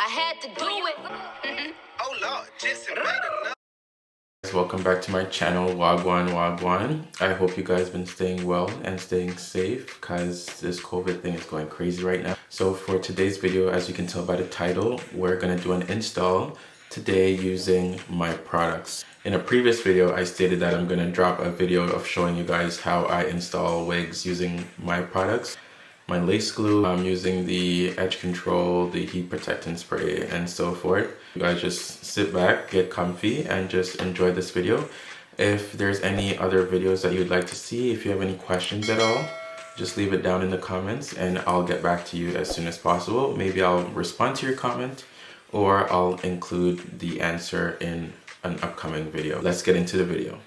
I had to do it. Oh Lord, just wait enough. Welcome back to my channel, Wagwan. I hope you guys been staying well and staying safe because this COVID thing is going crazy right now. So for today's video, as you can tell by the title, we're gonna do an install today using my products. In a previous video, I stated that I'm gonna drop a video of showing you guys how I install wigs using my products. My lace glue, I'm using the edge control, the heat protectant spray, and so forth. You guys just sit back, get comfy, and just enjoy this video. If there's any other videos that you'd like to see, if you have any questions at all, just leave it down in the comments and I'll get back to you as soon as possible. Maybe I'll respond to your comment or I'll include the answer in an upcoming video. Let's get into the video.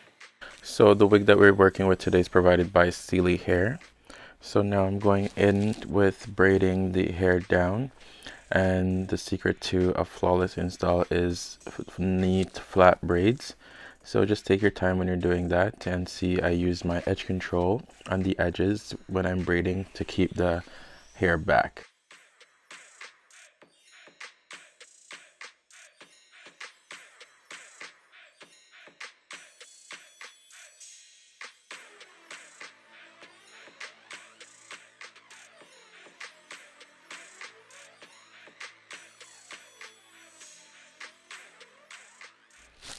So the wig that we're working with today is provided by Celie hair. So now I'm going in with braiding the hair down, and the secret to a flawless install is neat flat braids. So just take your time when you're doing that, and see I use my edge control on the edges when I'm braiding to keep the hair back.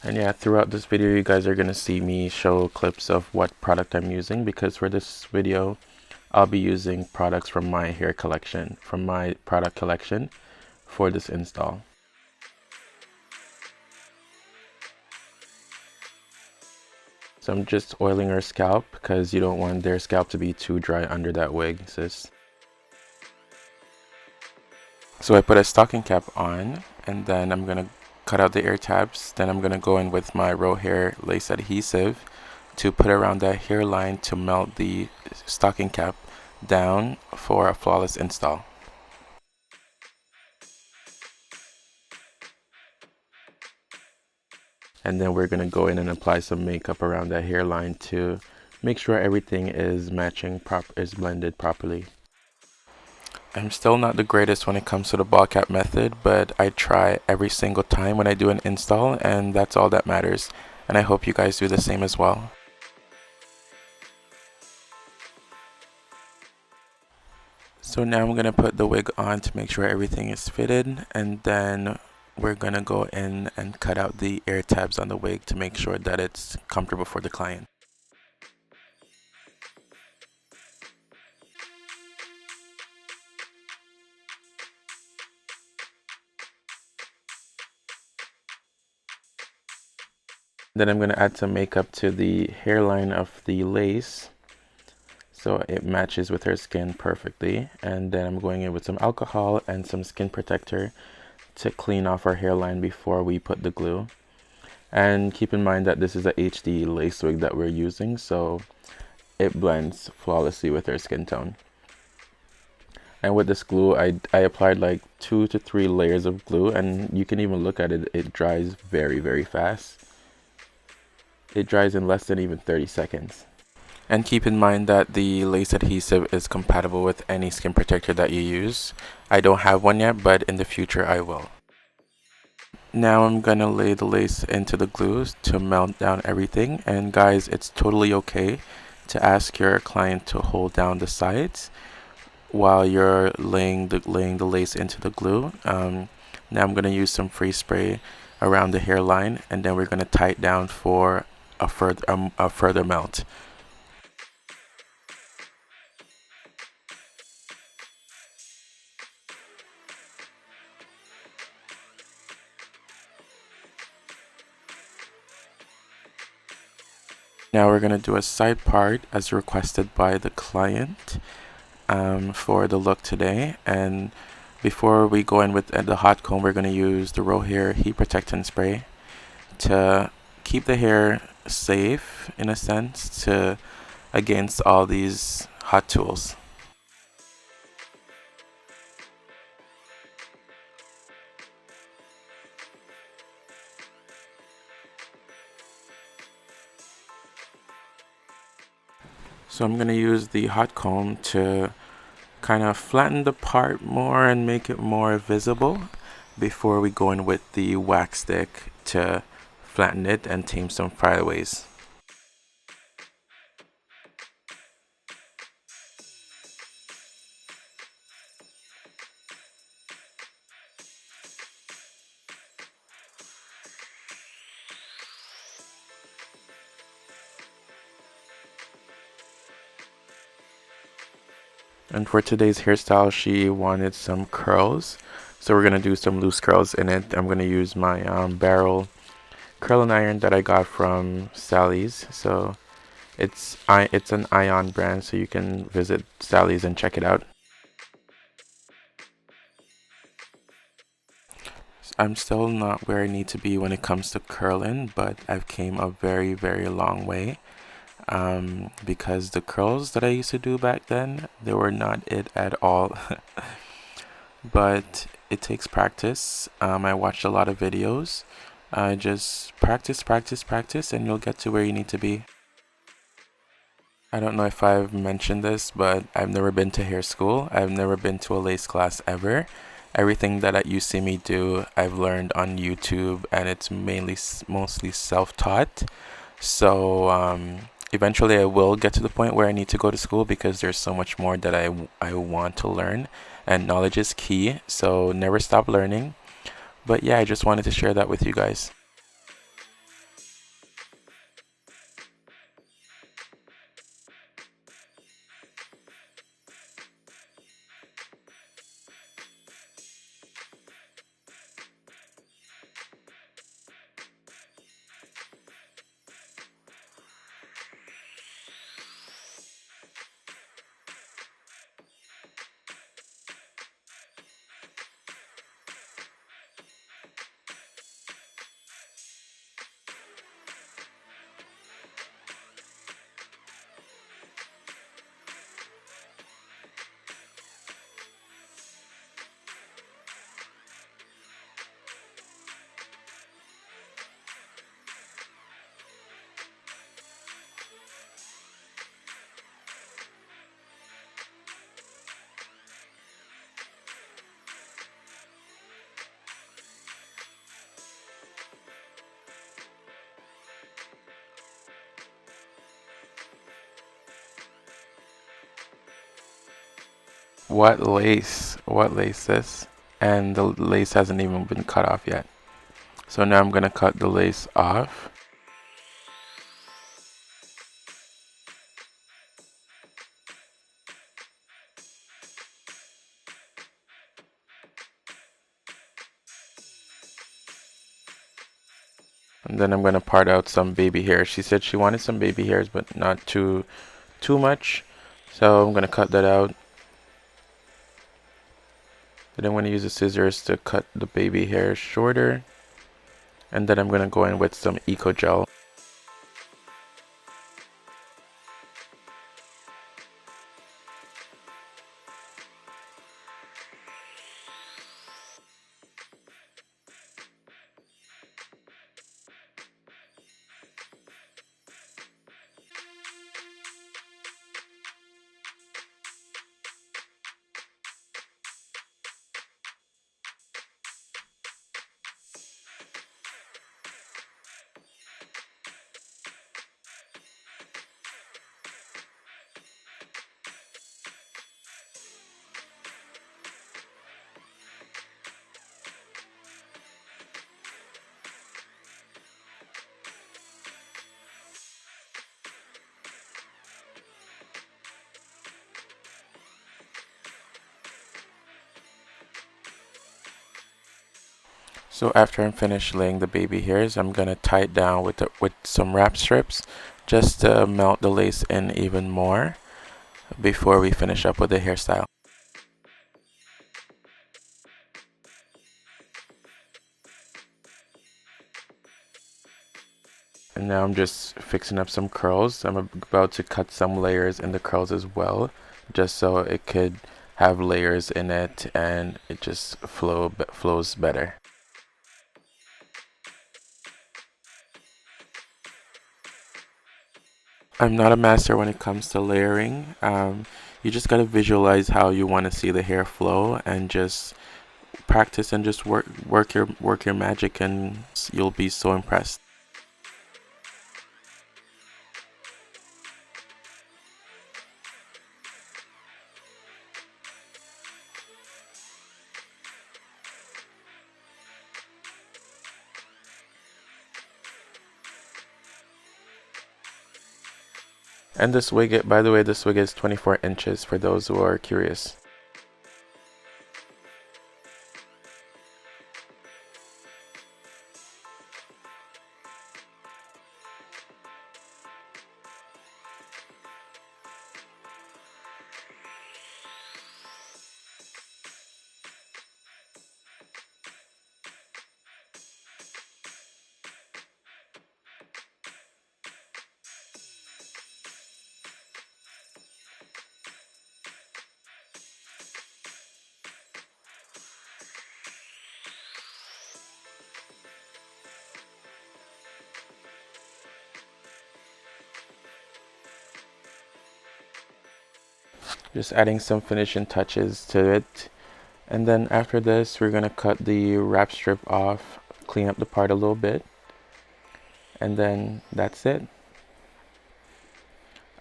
And yeah, throughout this video you guys are going to see me show clips of what product I'm using, because for this video I'll be using products from my hair collection, from my product collection for this install. So I'm just oiling her scalp because you don't want their scalp to be too dry under that wig, sis. So I put a stocking cap on, and then I'm going to cut out the ear tabs. Then I'm going to go in with my Rohair lace adhesive to put around that hairline to melt the stocking cap down for a flawless install. And then we're going to go in and apply some makeup around that hairline to make sure everything is matching, is blended properly. I'm still not the greatest when it comes to the ball cap method, but I try every single time when I do an install, and that's all that matters. And I hope you guys do the same as well. So now I'm going to put the wig on to make sure everything is fitted, and then we're going to go in and cut out the ear tabs on the wig to make sure that it's comfortable for the client. Then I'm going to add some makeup to the hairline of the lace so it matches with her skin perfectly. And then I'm going in with some alcohol and some skin protector to clean off our hairline before we put the glue. And keep in mind that this is a HD lace wig that we're using, so it blends flawlessly with her skin tone. And with this glue, I applied like 2 to 3 layers of glue, and you can even look at it, it dries very fast. It dries in less than even 30 seconds. And keep in mind that the lace adhesive is compatible with any skin protector that you use. I don't have one yet, but in the future I will. Now I'm gonna lay the lace into the glue to melt down everything. And guys, it's totally okay to ask your client to hold down the sides while you're laying the lace into the glue. Now I'm gonna use some freeze spray around the hairline, and then we're gonna tie it down for a further melt. Now we're going to do a side part as requested by the client for the look today. And before we go in with the hot comb, we're going to use the Rohair heat protectant spray to keep the hair safe, in a sense, against all these hot tools. So I'm going to use the hot comb to kind of flatten the part more and make it more visible. before we go in with the wax stick to flatten it and tame some flyaways. And for today's hairstyle, she wanted some curls, so we're gonna do some loose curls in it. I'm gonna use my barrel curling iron that I got from Sally's. So it's an Ion brand, so you can visit Sally's and check it out. I'm still not where I need to be when it comes to curling, but I've came a very long way. Because the curls that I used to do back then, they were not it at all. But it takes practice. I watched a lot of videos. Just practice, and you'll get to where you need to be. I don't know if I've mentioned this, but I've never been to hair school. I've never been to a lace class ever. Everything that you see me do, I've learned on YouTube, and it's mostly self-taught. So eventually I will get to the point where I need to go to school, because there's so much more that I want to learn, and knowledge is key, so never stop learning. But yeah, I just wanted to share that with you guys. What lace? What lace this? And the lace hasn't even been cut off yet. So now I'm gonna cut the lace off. And then I'm gonna part out some baby hairs. She said she wanted some baby hairs, but not too much. So I'm gonna cut that out. Then I'm gonna use the scissors to cut the baby hairs shorter. And then I'm gonna go in with some eco gel. So after I'm finished laying the baby hairs, I'm gonna tie it down with some wrap strips, just to melt the lace in even more before we finish up with the hairstyle. And now I'm just fixing up some curls. I'm about to cut some layers in the curls as well, just so it could have layers in it and it just flows better. I'm not a master when it comes to layering. You just gotta visualize how you want to see the hair flow and just practice and just work your magic, and you'll be so impressed. And this wig, by the way, this wig is 24 inches for those who are curious. Just adding some finishing touches to it. And then after this, we're gonna cut the wrap strip off, clean up the part a little bit, and then that's it.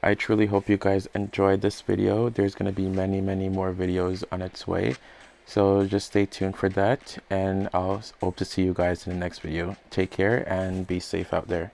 I truly hope you guys enjoyed this video. There's gonna be many more videos on its way, so just stay tuned for that, and I'll hope to see you guys in the next video. Take care and be safe out there.